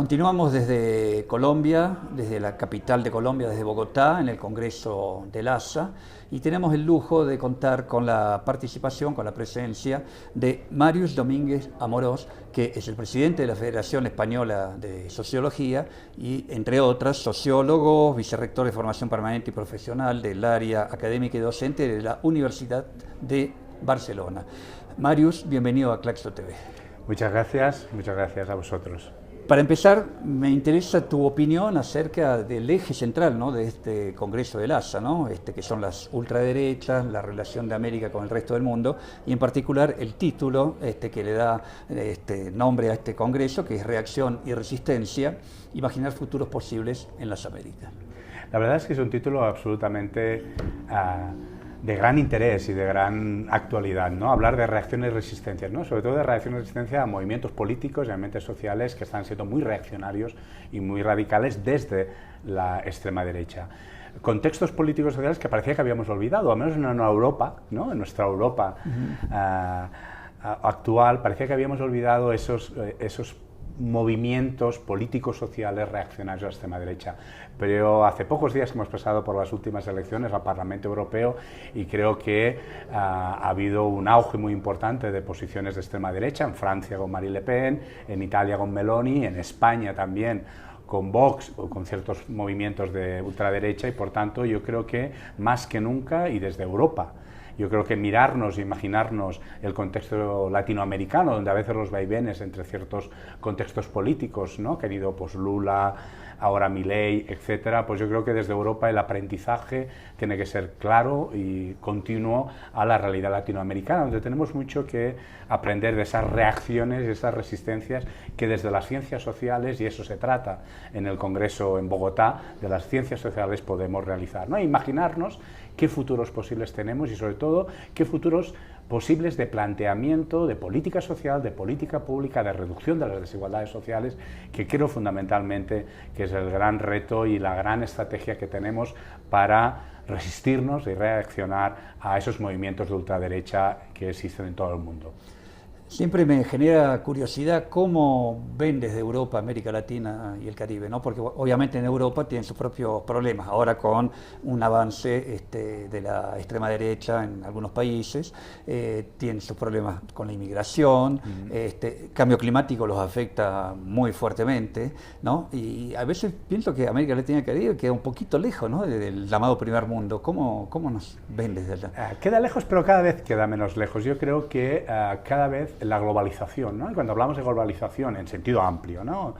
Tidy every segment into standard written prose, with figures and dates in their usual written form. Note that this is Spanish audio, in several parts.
Continuamos desde Colombia, desde la capital de Colombia, desde Bogotá, en el Congreso del ASA, y tenemos el lujo de contar con la participación, con la presencia de Màrius Domínguez Amorós, que es el presidente de la Federación Española de Sociología y, entre otras, sociólogo, vicerrector de formación permanente y profesional del área académica y docente de la Universidad de Barcelona. Màrius, bienvenido a Claxo TV. Muchas gracias a vosotros. Para empezar, me interesa tu opinión acerca del eje central, ¿no?, de este Congreso del ASA, ¿no?, que son las ultraderechas, la relación de América con el resto del mundo, y en particular el título que le da nombre a este Congreso, que es Reacción y Resistencia, imaginar futuros posibles en las Américas. La verdad es que es un título absolutamente de gran interés y de gran actualidad, ¿no? Hablar de reacciones y resistencias, ¿no? Sobre todo de reacciones y resistencia a movimientos políticos y a movimientos sociales que están siendo muy reaccionarios y muy radicales desde la extrema derecha. Contextos políticos y sociales que parecía que habíamos olvidado, al menos en Europa, ¿no? En nuestra Europa actual, parecía que habíamos olvidado esos movimientos políticos sociales reaccionarios a la extrema derecha. Pero hace pocos días que hemos pasado por las últimas elecciones al Parlamento Europeo y creo que ha habido un auge muy importante de posiciones de extrema derecha, en Francia con Marine Le Pen, en Italia con Meloni, en España también con Vox o con ciertos movimientos de ultraderecha, y por tanto yo creo que más que nunca, y desde Europa, yo creo que mirarnos e imaginarnos el contexto latinoamericano, donde a veces los vaivenes entre ciertos contextos políticos, ¿no?, que ha habido pues Lula, ahora Milei, etcétera, pues yo creo que desde Europa el aprendizaje tiene que ser claro y continuo a la realidad latinoamericana, donde tenemos mucho que aprender de esas reacciones y esas resistencias que desde las ciencias sociales, y eso se trata en el Congreso en Bogotá, de las ciencias sociales podemos realizar, ¿no? Imaginarnos qué futuros posibles tenemos y sobre todo qué futuros posibles de planteamiento de política social, de política pública, de reducción de las desigualdades sociales, que creo fundamentalmente que es el gran reto y la gran estrategia que tenemos para resistirnos y reaccionar a esos movimientos de ultraderecha que existen en todo el mundo. Siempre me genera curiosidad cómo ven desde Europa, América Latina y el Caribe, ¿no? Porque obviamente en Europa tienen sus propios problemas, ahora con un avance de la extrema derecha en algunos países, tienen sus problemas con la inmigración, cambio climático los afecta muy fuertemente, ¿no? Y a veces pienso que América Latina y el Caribe queda un poquito lejos, ¿no?, del llamado primer mundo. ¿Cómo nos ven desde allá? Queda lejos, pero cada vez queda menos lejos. Yo creo que cada vez la globalización, ¿no? Y cuando hablamos de globalización en sentido amplio, no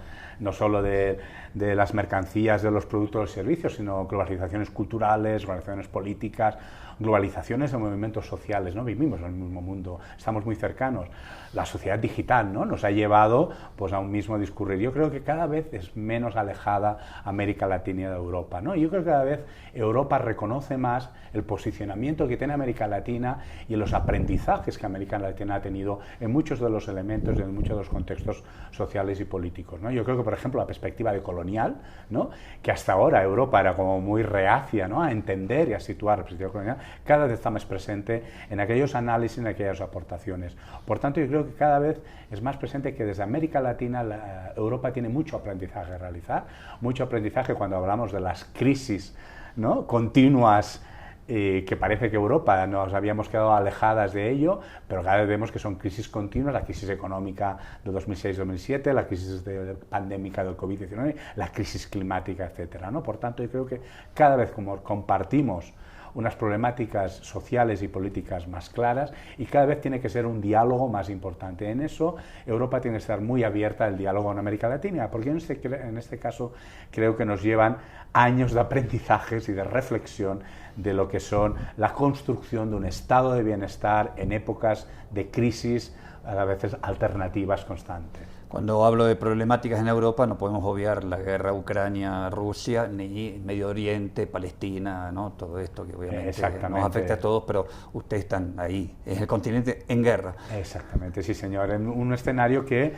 solo de las mercancías, de los productos, de los servicios, sino globalizaciones culturales, globalizaciones políticas, globalizaciones de movimientos sociales, ¿no? Vivimos en el mismo mundo, estamos muy cercanos. La sociedad digital, ¿no?, nos ha llevado pues a un mismo discurrir. Yo creo que cada vez es menos alejada América Latina de Europa, ¿no? Yo creo que cada vez Europa reconoce más el posicionamiento que tiene América Latina y los aprendizajes que América Latina ha tenido en muchos de los elementos y en muchos de los contextos sociales y políticos, ¿no? Yo creo que, por ejemplo, la perspectiva de colonial, ¿no?, que hasta ahora Europa era como muy reacia, ¿no?, a entender y a situar la perspectiva colonial, cada vez está más presente en aquellos análisis, en aquellas aportaciones. Por tanto, yo creo que cada vez es más presente que desde América Latina Europa tiene mucho aprendizaje a realizar, mucho aprendizaje cuando hablamos de las crisis, ¿no?, continuas, que parece que Europa nos habíamos quedado alejadas de ello, pero cada vez vemos que son crisis continuas, la crisis económica de 2006-2007, la crisis pandémica del COVID-19, la crisis climática, etcétera, ¿no? Por tanto, yo creo que cada vez como compartimos unas problemáticas sociales y políticas más claras, y cada vez tiene que ser un diálogo más importante. En eso Europa tiene que estar muy abierta al diálogo en América Latina, porque en este caso creo que nos llevan años de aprendizajes y de reflexión de lo que son la construcción de un estado de bienestar en épocas de crisis, a veces alternativas constantes. Cuando hablo de problemáticas en Europa no podemos obviar la guerra Ucrania-Rusia, ni Medio Oriente, Palestina, ¿no?, todo esto que obviamente nos afecta a todos, pero ustedes están ahí, en el continente en guerra. Exactamente, sí señor, en un escenario que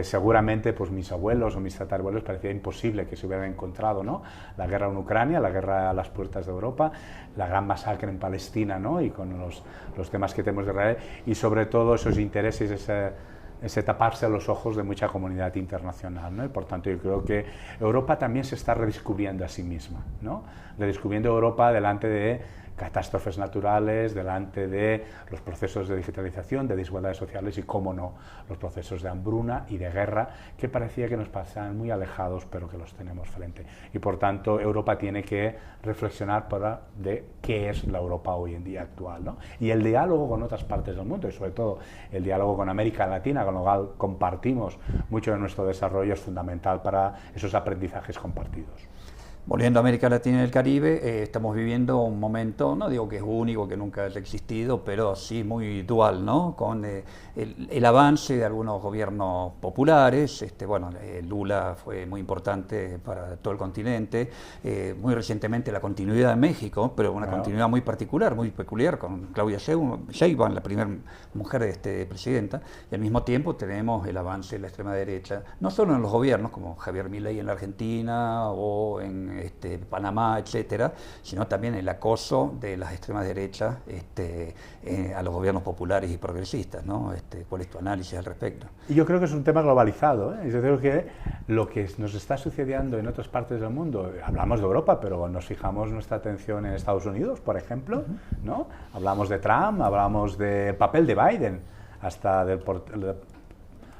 seguramente pues mis abuelos o mis tatarabuelos parecía imposible que se hubieran encontrado, ¿no? La guerra en Ucrania, la guerra a las puertas de Europa, la gran masacre en Palestina, ¿no?, y con los temas que tenemos de Israel, y sobre todo esos intereses, ese taparse los ojos de mucha comunidad internacional, ¿no? Y por tanto yo creo que Europa también se está redescubriendo a sí misma, ¿no? Redescubriendo Europa delante de catástrofes naturales, delante de los procesos de digitalización, de desigualdades sociales y, cómo no, los procesos de hambruna y de guerra que parecía que nos pasaban muy alejados, pero que los tenemos frente. Y por tanto Europa tiene que reflexionar de qué es la Europa hoy en día actual, ¿no? Y el diálogo con otras partes del mundo, y sobre todo el diálogo con América Latina, con lo cual compartimos mucho de nuestro desarrollo, es fundamental para esos aprendizajes compartidos. Volviendo a América Latina y el Caribe, estamos viviendo un momento, no digo que es único, que nunca haya existido, pero sí muy dual, ¿no? Con el avance de algunos gobiernos populares, bueno, Lula fue muy importante para todo el continente, muy recientemente la continuidad de México, pero una continuidad muy particular, muy peculiar, con Claudia Sheinbaum, la primera mujer presidenta, y al mismo tiempo tenemos el avance de la extrema derecha, no solo en los gobiernos, como Javier Milei en la Argentina o en Panamá, etcétera, sino también el acoso de las extremas derechas a los gobiernos populares y progresistas, ¿no? ¿Cuál es tu análisis al respecto? Y yo creo que es un tema globalizado, ¿eh? Yo creo que lo que nos está sucediendo en otras partes del mundo, hablamos de Europa, pero nos fijamos nuestra atención en Estados Unidos, por ejemplo, ¿no? Hablamos de Trump, hablamos del papel de Biden, hasta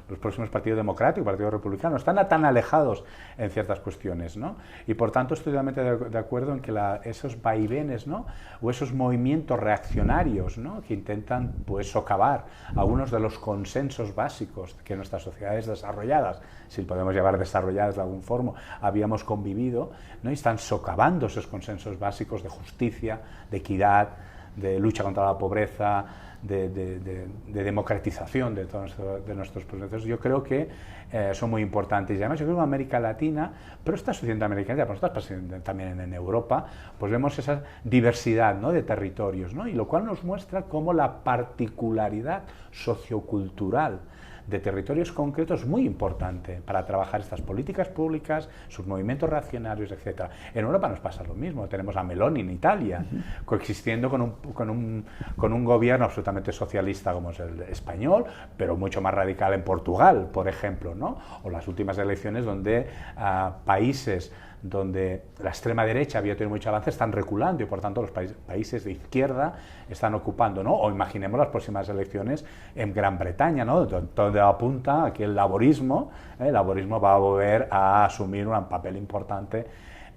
los próximos partidos democráticos, partidos republicanos, están tan alejados en ciertas cuestiones, ¿no? Y por tanto estoy totalmente de acuerdo en que esos vaivenes, ¿no? O esos movimientos reaccionarios, ¿no? Que intentan, pues, socavar algunos de los consensos básicos que nuestras sociedades desarrolladas, si podemos llamar desarrolladas de algún forma, habíamos convivido, ¿no? Y están socavando esos consensos básicos de justicia, de equidad, de lucha contra la pobreza, de democratización de nuestros procesos. Yo creo que son muy importantes, y además yo creo que en América Latina, pero está sucediendo en América Latina, pero está sucediendo también en Europa, pues vemos esa diversidad, ¿no? De territorios, ¿no? Y lo cual nos muestra cómo la particularidad sociocultural de territorios concretos es muy importante para trabajar estas políticas públicas, sus movimientos reaccionarios, etc. En Europa nos pasa lo mismo. Tenemos a Meloni en Italia, coexistiendo con un gobierno absolutamente socialista como es el español, pero mucho más radical en Portugal, por ejemplo, ¿no? O las últimas elecciones donde países donde la extrema derecha había tenido mucho avance están reculando y por tanto los países de izquierda están ocupando, ¿no? O imaginemos las próximas elecciones en Gran Bretaña, ¿no? Donde apunta a que el laborismo va a volver a asumir un papel importante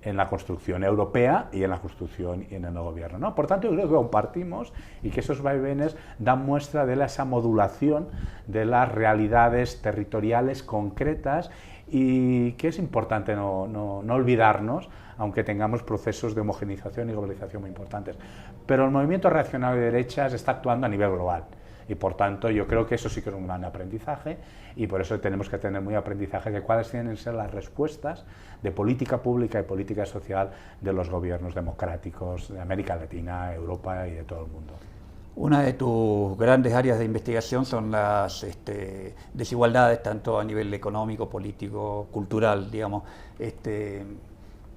en la construcción europea y en la construcción y en el gobierno, ¿no? Por tanto, yo creo que compartimos y que esos vaivenes dan muestra de esa modulación de las realidades territoriales concretas y que es importante no olvidarnos, aunque tengamos procesos de homogeneización y globalización muy importantes. Pero el movimiento reaccionario de derechas está actuando a nivel global y por tanto yo creo que eso sí que es un gran aprendizaje y por eso tenemos que tener muy aprendizaje de cuáles tienen que ser las respuestas de política pública y política social de los gobiernos democráticos de América Latina, Europa y de todo el mundo. Una de tus grandes áreas de investigación son las desigualdades, tanto a nivel económico, político, cultural, digamos.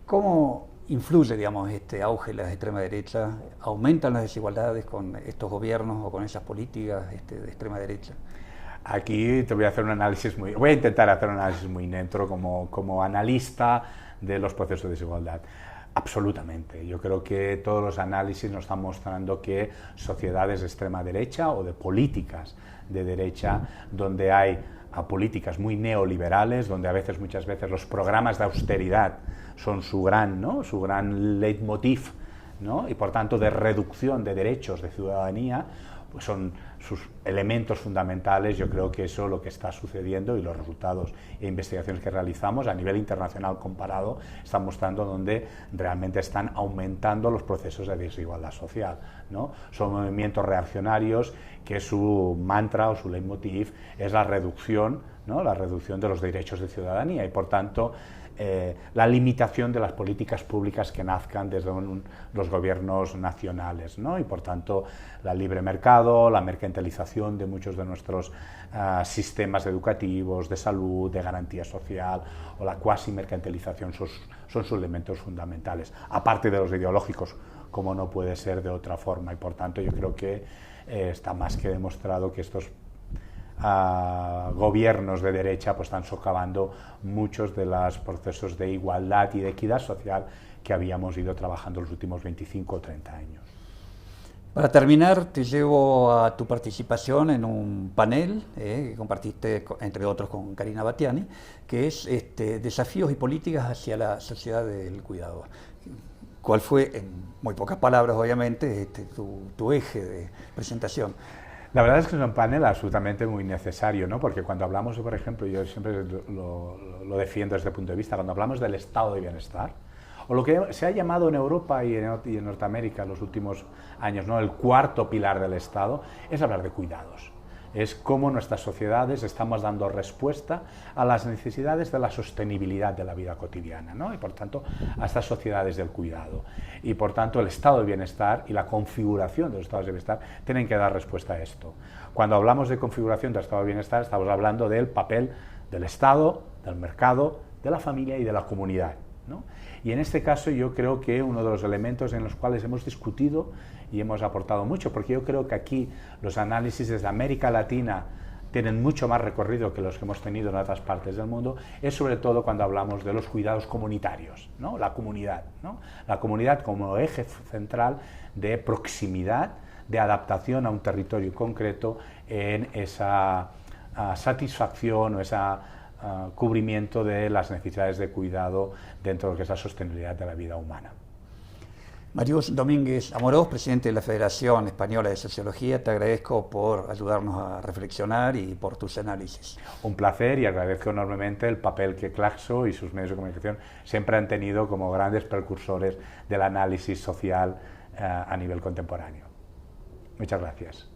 ¿Cómo influye, digamos, este auge de la extrema derecha? ¿Aumentan las desigualdades con estos gobiernos o con esas políticas de extrema derecha? Aquí te voy a hacer un análisis voy a intentar hacer un análisis muy neutro como analista de los procesos de desigualdad. Absolutamente. Yo creo que todos los análisis nos están mostrando que sociedades de extrema derecha o de políticas de derecha, donde hay políticas muy neoliberales, donde muchas veces los programas de austeridad son su gran leitmotiv, ¿no? Y por tanto de reducción de derechos de ciudadanía, pues son sus elementos fundamentales. Yo creo que eso es lo que está sucediendo y los resultados e investigaciones que realizamos a nivel internacional comparado están mostrando donde realmente están aumentando los procesos de desigualdad social, ¿no? Son movimientos reaccionarios que su mantra o su leitmotiv es la reducción, ¿no? La reducción de los derechos de ciudadanía y por tanto la limitación de las políticas públicas que nazcan desde los gobiernos nacionales, ¿no? Y por tanto el libre mercado, la mercantilización de muchos de nuestros sistemas educativos, de salud, de garantía social o la cuasi mercantilización son sus elementos fundamentales, aparte de los ideológicos, como no puede ser de otra forma y por tanto yo creo que está más que demostrado que estos gobiernos de derecha pues están socavando muchos de los procesos de igualdad y de equidad social que habíamos ido trabajando los últimos 25 o 30 años. Para terminar, te llevo a tu participación en un panel que compartiste, entre otros, con Karina Batiani, que es Desafíos y políticas hacia la sociedad del cuidado. ¿Cuál fue, en muy pocas palabras, obviamente, tu eje de presentación? La verdad es que es un panel absolutamente muy necesario, ¿no? Porque cuando hablamos, por ejemplo, yo siempre lo defiendo desde el punto de vista, cuando hablamos del estado de bienestar, o lo que se ha llamado en Europa y en Norteamérica en los últimos años, ¿no?, el cuarto pilar del Estado, es hablar de cuidados. Es cómo nuestras sociedades estamos dando respuesta a las necesidades de la sostenibilidad de la vida cotidiana, ¿no? Y por tanto a estas sociedades del cuidado. Y por tanto el estado de bienestar y la configuración de los estados de bienestar tienen que dar respuesta a esto. Cuando hablamos de configuración del estado de bienestar estamos hablando del papel del Estado, del mercado, de la familia y de la comunidad, ¿no? Y en este caso yo creo que uno de los elementos en los cuales hemos discutido y hemos aportado mucho, porque yo creo que aquí los análisis desde América Latina tienen mucho más recorrido que los que hemos tenido en otras partes del mundo, es sobre todo cuando hablamos de los cuidados comunitarios, ¿no? La comunidad, ¿no? La comunidad como eje central de proximidad, de adaptación a un territorio concreto en esa satisfacción o esa cubrimiento de las necesidades de cuidado dentro de lo que es la sostenibilidad de la vida humana. Marius Domínguez Amorós, presidente de la Federación Española de Sociología, te agradezco por ayudarnos a reflexionar y por tus análisis. Un placer, y agradezco enormemente el papel que Claxo y sus medios de comunicación siempre han tenido como grandes precursores del análisis social a nivel contemporáneo. Muchas gracias.